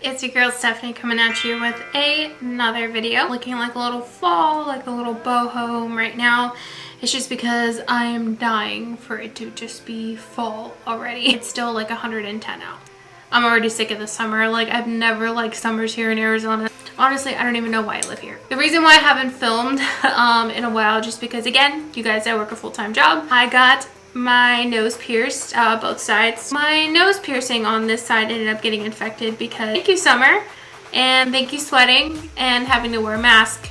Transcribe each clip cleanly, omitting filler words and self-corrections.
it's your girl Stephanie coming at you with another video. Looking like a little fall, like a little boho right now. It's just because I am dying for it to just be fall already. It's still like 110 out. I'm already sick of the summer. Like, I've never liked summers here in Arizona. Honestly, I don't even know why I live here. The reason why I haven't filmed in a while, just because, again, you guys, I work a full-time job. I got my nose pierced, both sides. My nose piercing on this side ended up getting infected because, thank you summer, and thank you sweating and having to wear a mask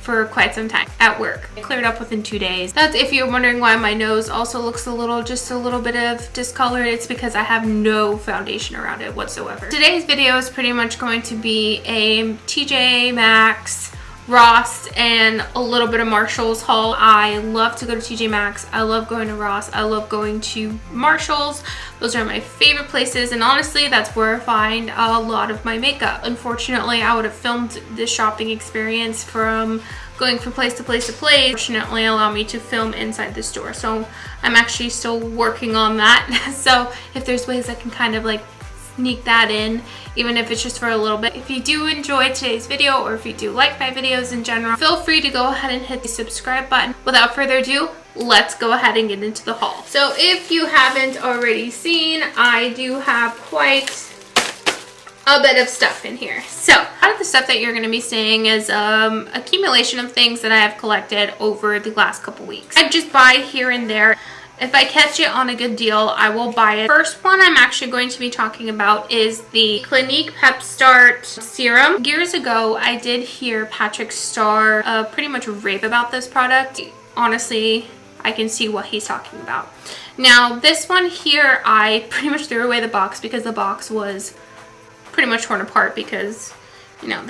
for quite some time at work. It cleared up within 2 days. That's if you're wondering why my nose also looks just a little bit of discolored. It's because I have no foundation around it whatsoever. Today's video is pretty much going to be a TJMAXX, Ross, and a little bit of Marshall's haul. I love to go to TJMAXX. I love going to Ross. I love going to Marshall's. Those are my favorite places, and honestly, that's where I find a lot of my makeup. Unfortunately, I would have filmed this shopping experience from going from place to place to place. Fortunately, allow me to film inside the store, so I'm actually still working on that. So if there's ways I can kind of like sneak that in, even if it's just for a little bit. If you do enjoy today's video, or if you do like my videos in general, feel free to go ahead and hit the subscribe button. Without further ado, let's go ahead and get into the haul. So if you haven't already seen, I do have quite a bit of stuff in here. So a lot of the stuff that you're going to be seeing is accumulation of things that I have collected over the last couple weeks. I just buy here and there. If I catch it on a good deal, I will buy it. First one I'm actually going to be talking about is the Clinique Pep Start Serum. Years ago, I did hear Patrick Starr pretty much rave about this product. Honestly, I can see what he's talking about. Now, this one here, I pretty much threw away the box because the box was pretty much torn apart because, you know,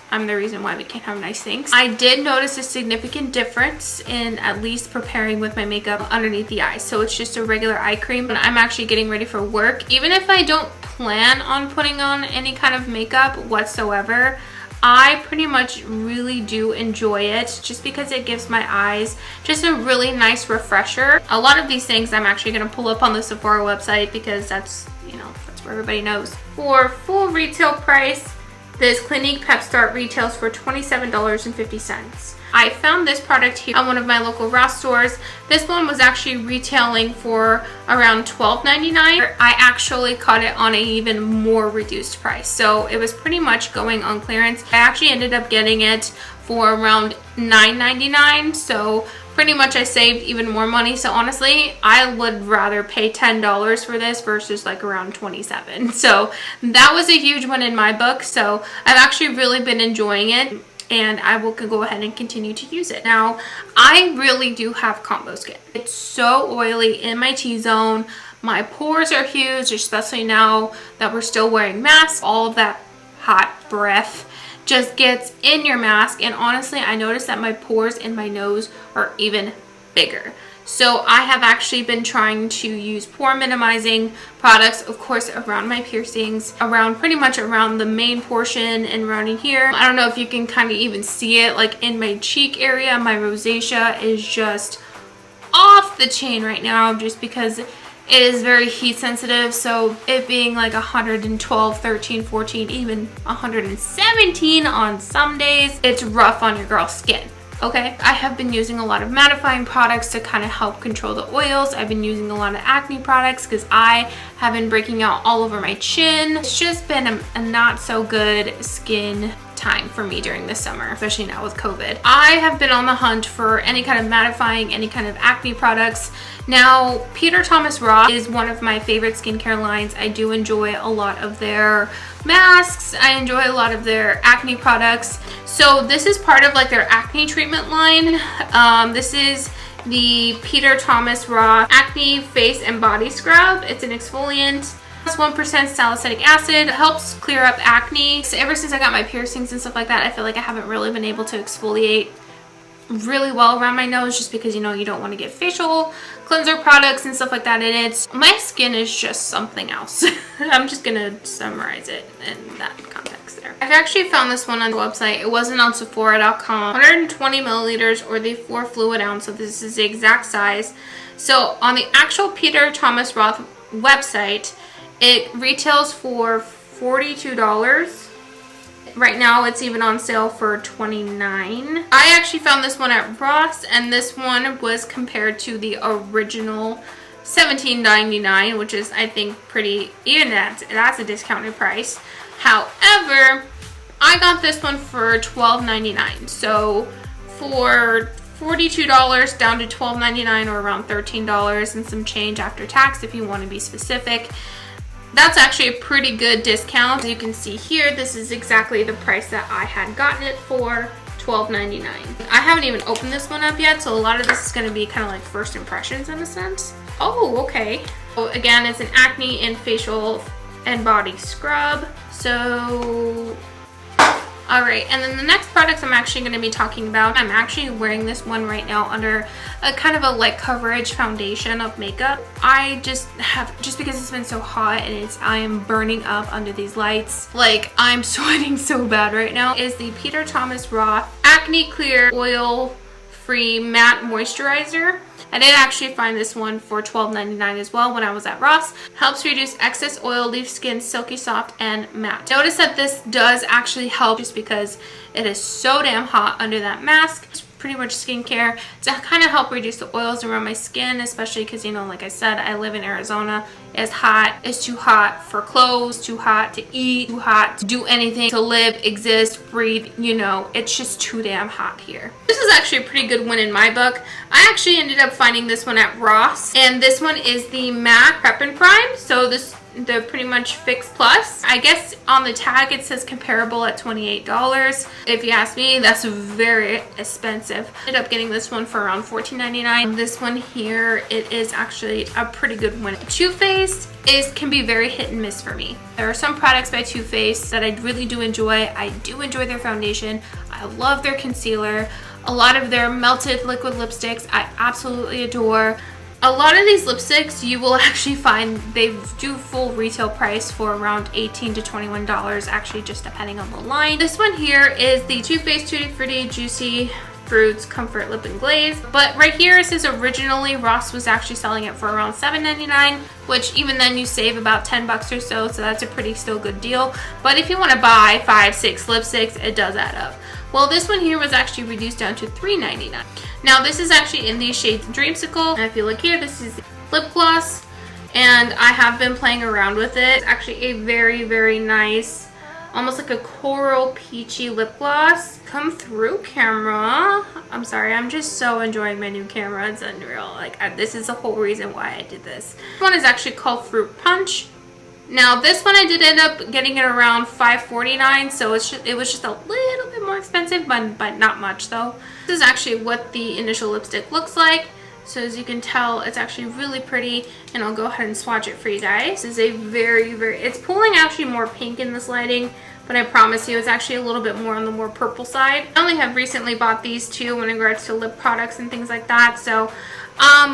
I'm the reason why we can't have nice things. I did notice a significant difference in at least preparing with my makeup underneath the eyes. So it's just a regular eye cream. And I'm actually getting ready for work. Even if I don't plan on putting on any kind of makeup whatsoever, I pretty much really do enjoy it just because it gives my eyes just a really nice refresher. A lot of these things I'm actually going to pull up on the Sephora website because that's, you know, that's where everybody knows. For full retail price, this Clinique Pep Start retails for $27.50. I found this product here at one of my local Ross stores. This one was actually retailing for around $12.99. I actually caught it on an even more reduced price. So it was pretty much going on clearance. I actually ended up getting it for around $9.99. So pretty much I saved even more money. So honestly, I would rather pay $10 for this versus like around $27. So that was a huge one in my book. So I've actually really been enjoying it, and I will go ahead and continue to use it. Now, I really do have combo skin. It's so oily in my T-zone. My pores are huge, especially now that we're still wearing masks. All of that hot breath just gets in your mask, and honestly, I noticed that my pores in my nose are even bigger. So I have actually been trying to use pore minimizing products, of course, around my piercings, pretty much around the main portion and around in here. I don't know if you can kind of even see it, like in my cheek area. My rosacea is just off the chain right now just because it is very heat sensitive. So it being like 112, 13, 14, even 117 on some days, it's rough on your girl's skin. Okay, I have been using a lot of mattifying products to kind of help control the oils. I've been using a lot of acne products because I have been breaking out all over my chin. It's just been a not so good skin time for me during the summer, especially now with COVID. I have been on the hunt for any kind of mattifying, any kind of acne products. Now, THOMASROTH is one of my favorite skincare lines. I do enjoy a lot of their masks. I enjoy a lot of their acne products. So this is part of like their acne treatment line. This is the THOMASROTH Acne Face and Body Scrub. It's an exfoliant. 1% salicylic acid. It helps clear up acne. So ever since I got my piercings and stuff like that, I feel like I haven't really been able to exfoliate really well around my nose just because, you know, you don't want to get facial cleanser products and stuff like that in it. My skin is just something else. I'm just gonna summarize it in that context there. I've actually found this one on the website. It wasn't on Sephora.com. 120 milliliters or the 4 fluid ounce. So this is the exact size. So on the actual THOMASROTH website, it retails for $42. Right now it's even on sale for $29. I actually found this one at Ross, and this one was compared to the original $17.99, which is, I think, pretty, even that's a discounted price. However, I got this one for $12.99. So for $42 down to $12.99, or around $13 and some change after tax if you want to be specific. That's actually a pretty good discount. As you can see here, this is exactly the price that I had gotten it for, $12.99. I haven't even opened this one up yet, so a lot of this is going to be kind of like first impressions in a sense. Oh, okay. So again, it's an acne and facial and body scrub. So, all right, and then the next products I'm actually going to be talking about, I'm actually wearing this one right now under a kind of a light coverage foundation of makeup. I just because it's been so hot and I am burning up under these lights, like I'm sweating so bad right now, is the THOMASROTH Acne Clear Oil Free Matte Moisturizer. I did actually find this one for $12.99 as well when I was at Ross. Helps reduce excess oil, leaves skin silky soft and matte. Notice that this does actually help just because it is so damn hot under that mask. It's pretty much skincare to kind of help reduce the oils around my skin, especially because, you know, like I said, I live in Arizona. It's hot. It's too hot for clothes, too hot to eat, too hot to do anything, to live, exist, breathe, you know, it's just too damn hot here. This is actually a pretty good one in my book. I actually ended up finding this one at Ross, and this one is the Matte Prep and Prime. So the pretty much Fix Plus. I guess on the tag it says comparable at $28. If you ask me, that's very expensive. Ended up getting this one for around $14.99. This one here, it is actually a pretty good one. Too Faced can be very hit and miss for me. There are some products by Too Faced that I really do enjoy. I do enjoy their foundation. I love their concealer. A lot of their melted liquid lipsticks I absolutely adore. A lot of these lipsticks you will actually find they do full retail price for around $18 to $21, actually just depending on the line. This one here is the Too Faced Tutti Frutti Juicy Fruits Comfort Lip and Glaze. But right here it says originally Ross was actually selling it for around $7.99, which even then you save about 10 bucks or so, so that's a pretty still good deal. But if you want to buy 5, 6 lipsticks, it does add up. Well, this one here was actually reduced down to $3.99. Now this is actually in the shades Dreamsicle, and if you look here, this is lip gloss, and I have been playing around with it. It's actually a very, very nice, almost like a coral peachy lip gloss. Come through, camera. I'm sorry, I'm just so enjoying my new camera. It's unreal. Like, this is the whole reason why I did this. This one is actually called Fruit Punch. Now this one I did end up getting it around $5.49, so it was just a little bit more expensive, but not much though. This is actually what the initial lipstick looks like. So as you can tell, it's actually really pretty, and I'll go ahead and swatch it for you guys. This is a very, it's pulling actually more pink in this lighting, but I promise you it's actually a little bit more on the more purple side. I only have recently bought these two in regards to lip products and things like that, so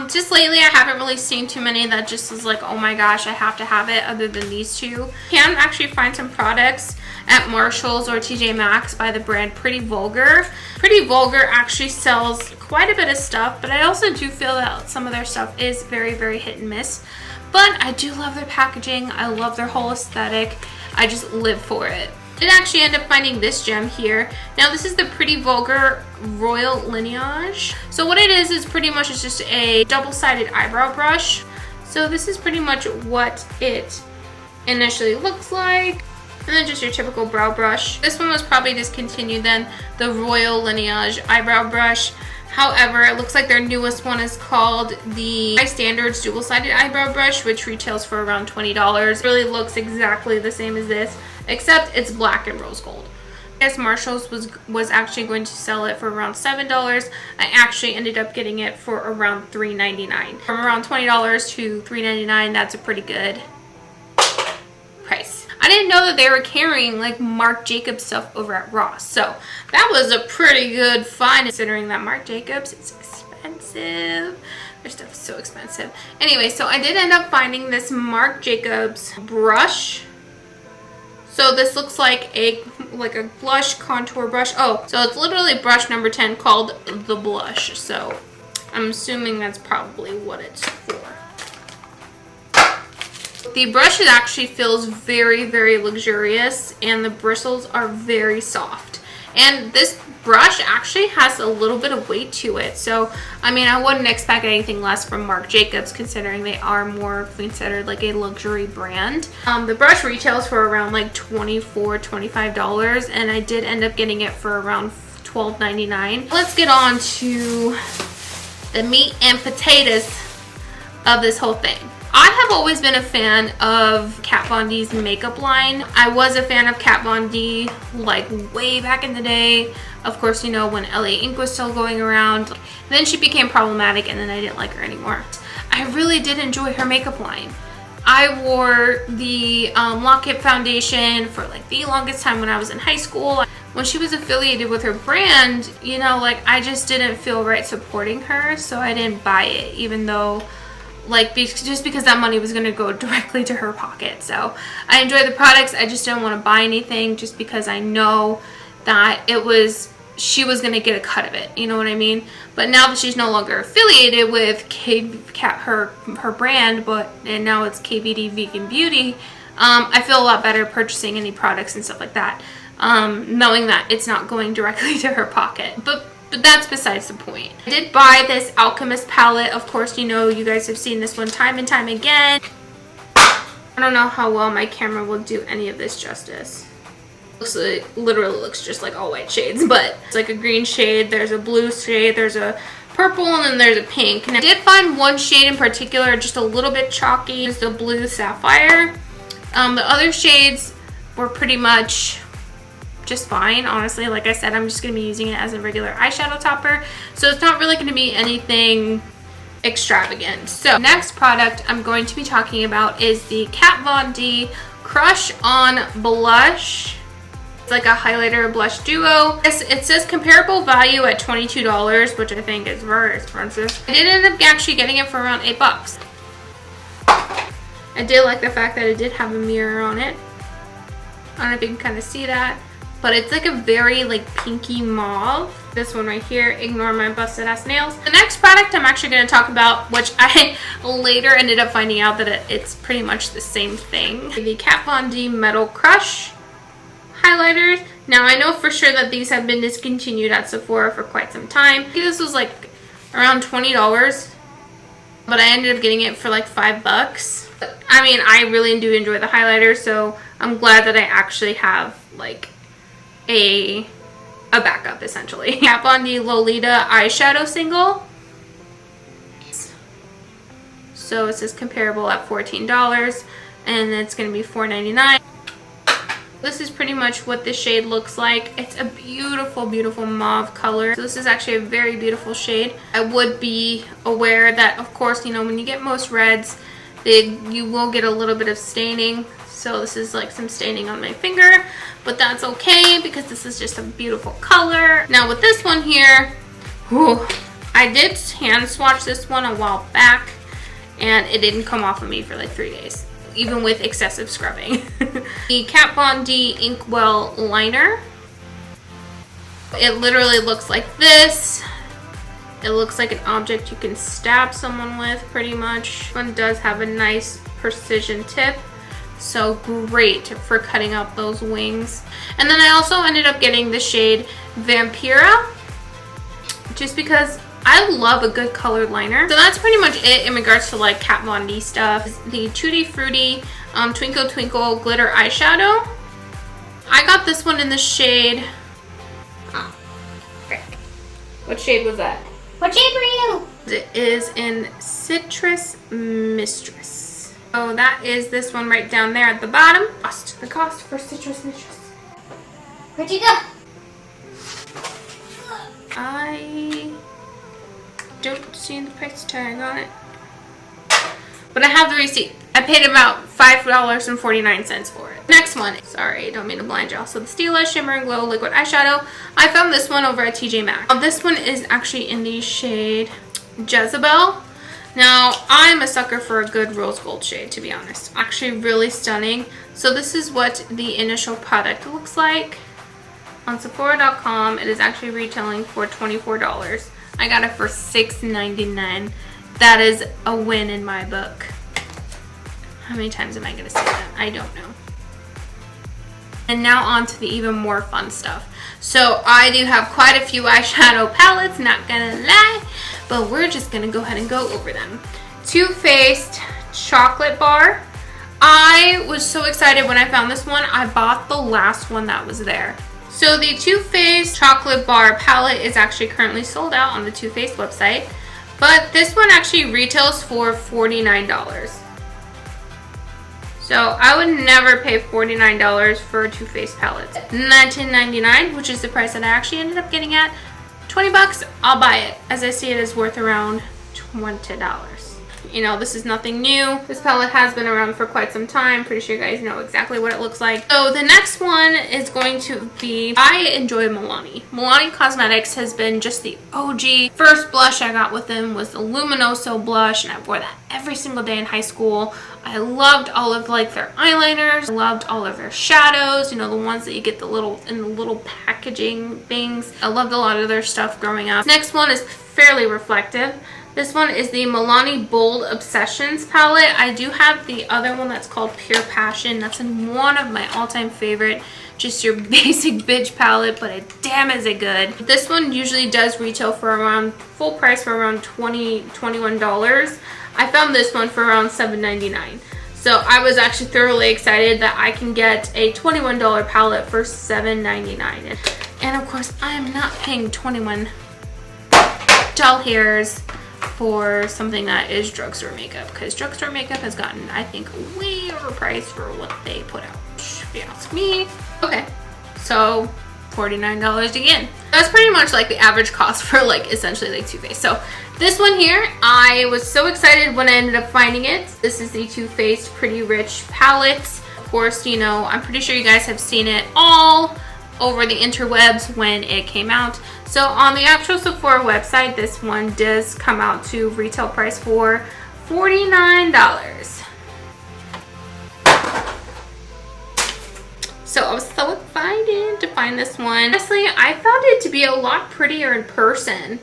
just lately I haven't really seen too many that just is like, oh my gosh, I have to have it, other than these two. You can actually find some products at Marshall's or TJMAXX by the brand Pretty Vulgar. Pretty Vulgar actually sells quite a bit of stuff, but I also do feel that some of their stuff is very, very hit and miss. But I do love their packaging. I love their whole aesthetic. I just live for it. I did actually end up finding this gem here. Now this is the Pretty Vulgar Royal Lineage. So what it is pretty much it's just a double-sided eyebrow brush. So this is pretty much what it initially looks like. And then just your typical brow brush. This one was probably discontinued then, the Royal Lineage eyebrow brush. However, it looks like their newest one is called the High Standards Dual-Sided Eyebrow Brush, which retails for around $20. It really looks exactly the same as this, except it's black and rose gold. I guess Marshall's was actually going to sell it for around $7. I actually ended up getting it for around $3.99. From around $20 to $3.99, that's a pretty good price. I didn't know that they were carrying like Marc Jacobs stuff over at Ross, so that was a pretty good find considering that Marc Jacobs is expensive. Their stuff is so expensive. Anyway, so I did end up finding this Marc Jacobs brush. So this looks like a blush contour brush. Oh, so it's literally brush number 10 called the Blush. So I'm assuming that's probably what it's for. The brush actually feels very, very luxurious, and the bristles are very soft. And this brush actually has a little bit of weight to it. So, I mean, I wouldn't expect anything less from Marc Jacobs, considering they are more considered like a luxury brand. The brush retails for around like $24, $25, and I did end up getting it for around $12.99. Let's get on to the meat and potatoes of this whole thing. I have always been a fan of Kat Von D's makeup line. I was a fan of Kat Von D like way back in the day. Of course, you know, when LA Ink was still going around. Then she became problematic, and then I didn't like her anymore. I really did enjoy her makeup line. I wore the Lock-It foundation for like the longest time when I was in high school. When she was affiliated with her brand, you know, like I just didn't feel right supporting her, so I didn't buy it, even though like just because that money was going to go directly to her pocket. So I enjoy the products. I just didn't want to buy anything just because I know that she was going to get a cut of it, you know what I mean? But now that she's no longer affiliated with her brand, and now it's KVD Vegan Beauty, I feel a lot better purchasing any products and stuff like that, knowing that it's not going directly to her pocket. But that's besides the point. I did buy this Alchemist palette. Of course, you know, you guys have seen this one time and time again. I don't know how well my camera will do any of this justice. Literally looks just like all white shades, but it's like a green shade, there's a blue shade, there's a purple, and then there's a pink. And I did find one shade in particular just a little bit chalky. It's the blue sapphire. The other shades were pretty much just fine, honestly. Like I said, I'm just going to be using it as a regular eyeshadow topper, so it's not really going to be anything extravagant. So next product I'm going to be talking about is the Kat Von D Crush On Blush. It's like a highlighter blush duo. It says comparable value at $22, which I think is very expensive. I did end up actually getting it for around $8. I did like the fact that it did have a mirror on it. I don't know if you can kind of see that, but it's like a very like pinky mauve. This one right here, ignore my busted ass nails. The next product I'm actually going to talk about, which I later ended up finding out that it's pretty much the same thing. The Kat Von D Metal Crush highlighters. Now I know for sure that these have been discontinued at Sephora for quite some time. This was like around $20, but I ended up getting it for like $5. I mean, I really do enjoy the highlighter, so I'm glad that I actually have like a backup essentially. Kat Von D Lolita eyeshadow single. So it says comparable at $14, and it's going to be $4.99. This is pretty much what this shade looks like. It's a beautiful, beautiful mauve color. So this is actually a very beautiful shade. I would be aware that, of course, you know, when you get most reds, you will get a little bit of staining. So this is like some staining on my finger, but that's okay because this is just a beautiful color. Now with this one here, whew, I did hand swatch this one a while back, and it didn't come off of me for like 3 days, even with excessive scrubbing. The Kat Von D Inkwell Liner. It literally looks like this. It looks like an object you can stab someone with, pretty much. This one does have a nice precision tip, so great for cutting out those wings. And then I also ended up getting the shade Vampira, just because I love a good colored liner. So that's pretty much it in regards to like Kat Von D stuff. The Tutti Frutti Twinkle Twinkle Glitter Eyeshadow. I got this one in the shade... What shade was that? What shade were you? It is in Citrus Mistress. So that is this one right down there at the bottom. The cost for Citrus Mistress. Where'd you go? I don't see the price tag on it, but I have the receipt. I paid about $5.49 for it. Next one, sorry, don't mean to blind y'all. So the Stila Shimmer and Glow Liquid Eyeshadow. I found this one over at TJMAXX. This one is actually in the shade Jezebel. Now, I'm a sucker for a good rose gold shade, to be honest. Actually really stunning. So this is what the initial product looks like. On Sephora.com, it is actually retailing for $24. I got it for $6.99. That is a win in my book. How many times am I gonna say that? I don't know. And now on to the even more fun stuff. So I do have quite a few eyeshadow palettes, not gonna lie, but we're just gonna go ahead and go over them. Too Faced Chocolate Bar. I was so excited when I found this one. I bought the last one that was there. So the Too Faced Chocolate Bar palette is actually currently sold out on the Too Faced website, but this one actually retails for $49. So I would never pay $49 for a Too Faced palette. $19.99, which is the price that I actually ended up getting at. 20 bucks, I'll buy it, as I see it is worth around $20. You know, this is nothing new. This palette has been around for quite some time. Pretty sure you guys know exactly what it looks like. So the next one is going to be, I enjoy Milani. Milani Cosmetics has been just the OG. First blush I got with them was the Luminoso blush, and I wore that every single day in high school. I loved all of like their eyeliners. I loved all of their shadows, you know, the ones that you get the little in the little packaging things. I loved a lot of their stuff growing up. Next one is fairly reflective. This one is the Milani Bold Obsessions palette. I do have the other one that's called Pure Passion. That's one of my all-time favorite. Just your basic bitch palette, but damn is it good. This one usually does retail for around, full price for around $21. I found this one for around $7.99. So I was actually thoroughly excited that I can get a $21 palette for $7.99. And of course, I am not paying $21 for something that is drugstore makeup, because drugstore makeup has gotten, I think, way overpriced for what they put out, if you ask me. Okay, so $49 again. That's pretty much like the average cost for like essentially like Too Faced. So this one here, I was so excited when I ended up finding it. This is the Too Faced Pretty Rich palette. Of course, you know, I'm pretty sure you guys have seen it all over the interwebs when it came out. So on the actual Sephora website, this one does come out to retail price for $49. So I was so excited to find this one. Honestly, I found it to be a lot prettier in person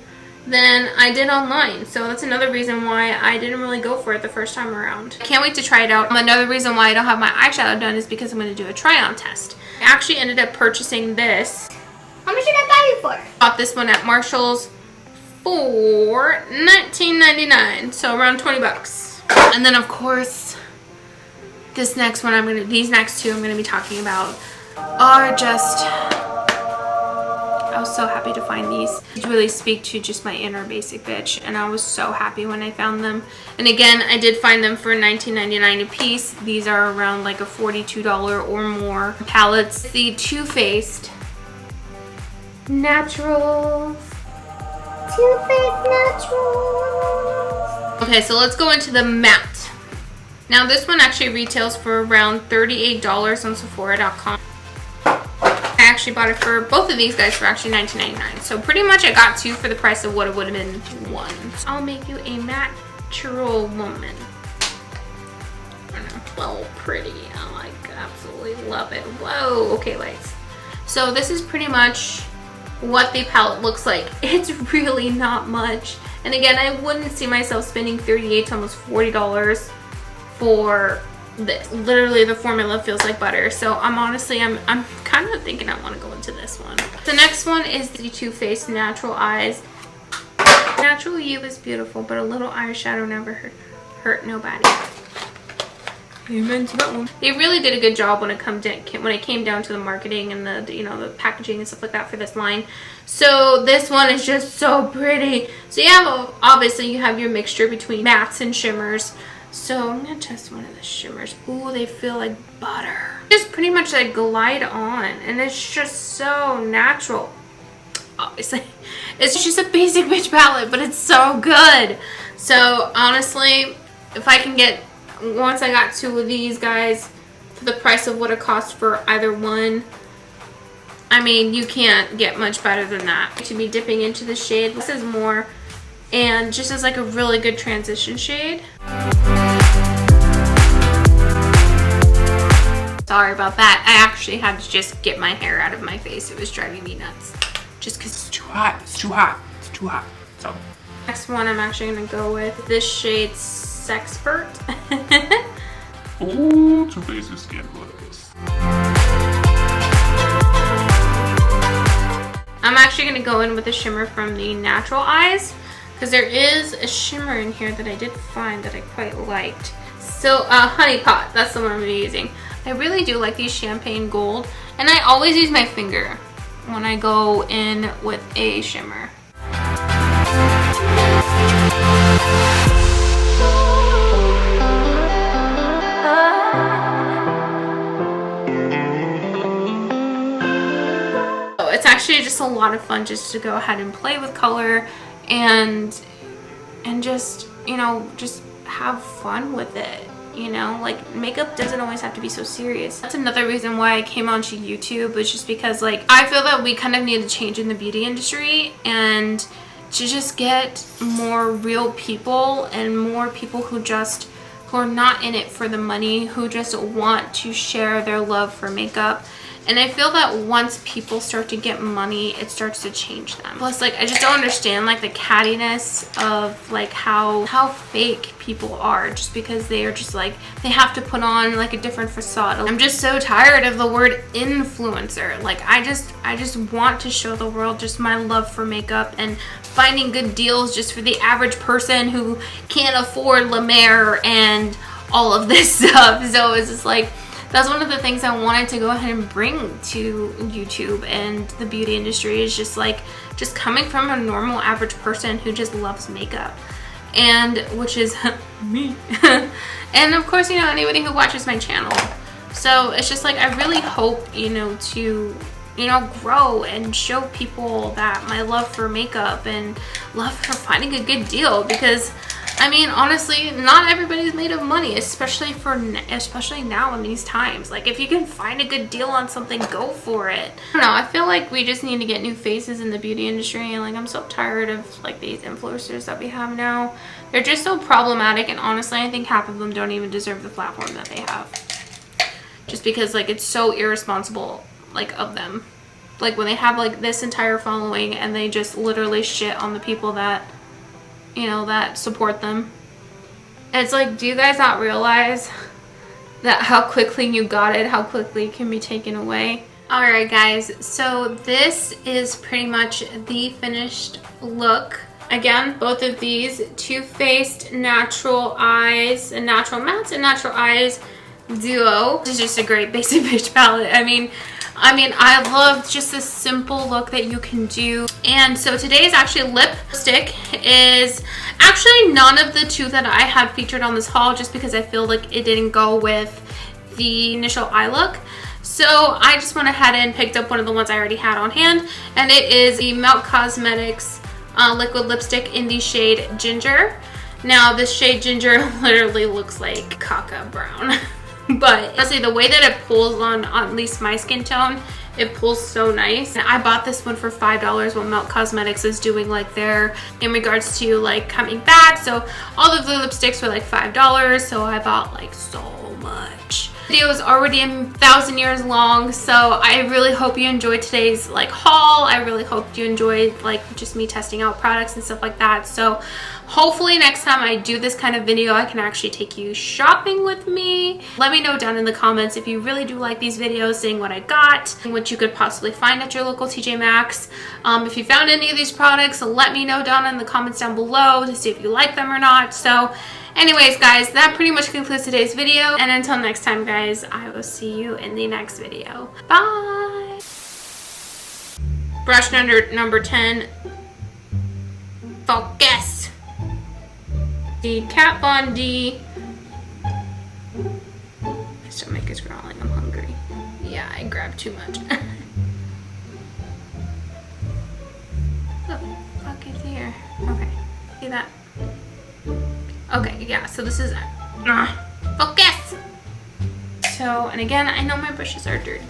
than I did online. So that's another reason why I didn't really go for it the first time around. I can't wait to try it out. Another reason why I don't have my eyeshadow done is because I'm going to do a try-on test. I actually ended up purchasing this. How much did I buy you for? Bought this one at Marshall's for $19.99, so around 20 bucks. And then of course, this next one these next two I'm gonna be talking about are just, I was so happy to find these. These really speak to just my inner basic bitch, and I was so happy when I found them. And again, I did find them for $19.99 a piece. These are around like a $42 or more palettes. The Too Faced Naturals. Too Faced Naturals. Okay, so let's go into the matte. Now this one actually retails for around $38 on Sephora.com. I actually bought it for both of these guys for actually $19.99. So pretty much I got two for the price of what it would have been one. So I'll make you a natural woman. I don't know, well, pretty. I like, absolutely love it. Whoa, okay, lights. So this is pretty much what the palette looks like. It's really not much. And again, I wouldn't see myself spending $38 to almost $40 for this. Literally the formula feels like butter. So I'm honestly, I'm kind of thinking I want to go into this one. The next one is the Too Faced Natural Eyes. Natural you is beautiful, but a little eyeshadow never hurt nobody. Amen to that one. They really did a good job when it came down to the marketing and the you know, the packaging and stuff like that for this line. So this one is just so pretty. So you have, obviously you have your mixture between mattes and shimmers. So I'm gonna test one of the shimmers. Ooh, they feel like butter. Just pretty much like glide on, and it's just so natural. Obviously, it's just a basic bitch palette, but it's so good. So honestly, if I can get, once I got two of these guys for the price of what it cost for either one, I mean, you can't get much better than that. To be dipping into the shade, this is more, and just as like a really good transition shade. Sorry about that. I actually had to just get my hair out of my face. It was driving me nuts. Just because it's too hot. It's too hot. It's too hot. So next one I'm actually gonna go with this shade Sexpert. Ooh, Oh, Too Faced is scandalous. I'm actually going to go in with a shimmer from the Natural Eyes, because there is a shimmer in here that I did find that I quite liked. So, Honey Pot, that's the one I'm using. I really do like these champagne gold, and I always use my finger when I go in with a shimmer. So it's actually just a lot of fun just to go ahead and play with color and just, you know, just have fun with it. You know, like, makeup doesn't always have to be so serious. That's another reason why I came onto YouTube, was just because, like, I feel that we kind of need to change in the beauty industry and to just get more real people and more people who are not in it for the money, who just want to share their love for makeup. And I feel that once people start to get money, it starts to change them. Plus, like, I just don't understand, like, the cattiness of, like, how fake people are, just because they are just, like, they have to put on, like, a different facade. I'm just so tired of the word influencer. Like, I just want to show the world just my love for makeup and finding good deals just for the average person who can't afford La Mer and all of this stuff. So it's just like, that's one of the things I wanted to go ahead and bring to YouTube and the beauty industry, is just like, just coming from a normal average person who just loves makeup, and which is me. And of course, you know, anybody who watches my channel. So it's just like, I really hope, you know, to, you know, grow and show people that my love for makeup and love for finding a good deal, because I mean, honestly, not everybody's made of money, especially now in these times. Like, if you can find a good deal on something, go for it. I don't know, I feel like we just need to get new faces in the beauty industry, and like, I'm so tired of like these influencers that we have now. They're just so problematic, and honestly, I think half of them don't even deserve the platform that they have. Just because, like, it's so irresponsible, like, of them. Like, when they have like this entire following and they just literally shit on the people that, you know, that support them. It's like, do you guys not realize that how quickly you got it, how quickly it can be taken away? Alright guys, so this is pretty much the finished look. Again, both of these Too Faced Natural Eyes and Natural Mattes and Natural Eyes duo. This is just a great basic bitch palette. I mean, I love just this simple look that you can do. And so today's actually lipstick is actually none of the two that I had featured on this haul, just because I feel like it didn't go with the initial eye look. So I just went ahead and picked up one of the ones I already had on hand, and it is the Melt Cosmetics liquid lipstick in the shade Ginger. Now this shade Ginger literally looks like caca brown. But honestly, the way that it pulls on at least my skin tone, it pulls so nice. And I bought this one for $5 when Melt Cosmetics is doing like their, in regards to like coming back. So all of the lipsticks were like $5. So I bought like so much. The video is already 1,000 years long. So I really hope you enjoyed today's like haul. I really hope you enjoyed like just me testing out products and stuff like that. So hopefully next time I do this kind of video, I can actually take you shopping with me. Let me know down in the comments if you really do like these videos, seeing what I got and what you could possibly find at your local TJ Maxx. If you found any of these products, let me know down in the comments down below to see if you like them or not. So anyways guys, that pretty much concludes today's video. And until next time guys, I will see you in the next video. Bye! Brush number 10. Focus! The Kat Von D. My stomach is growling, I'm hungry. Yeah, I grabbed too much. Look, fuck is here. Okay, see that? Okay, yeah, so this is focus! So, and again, I know my brushes are dirty.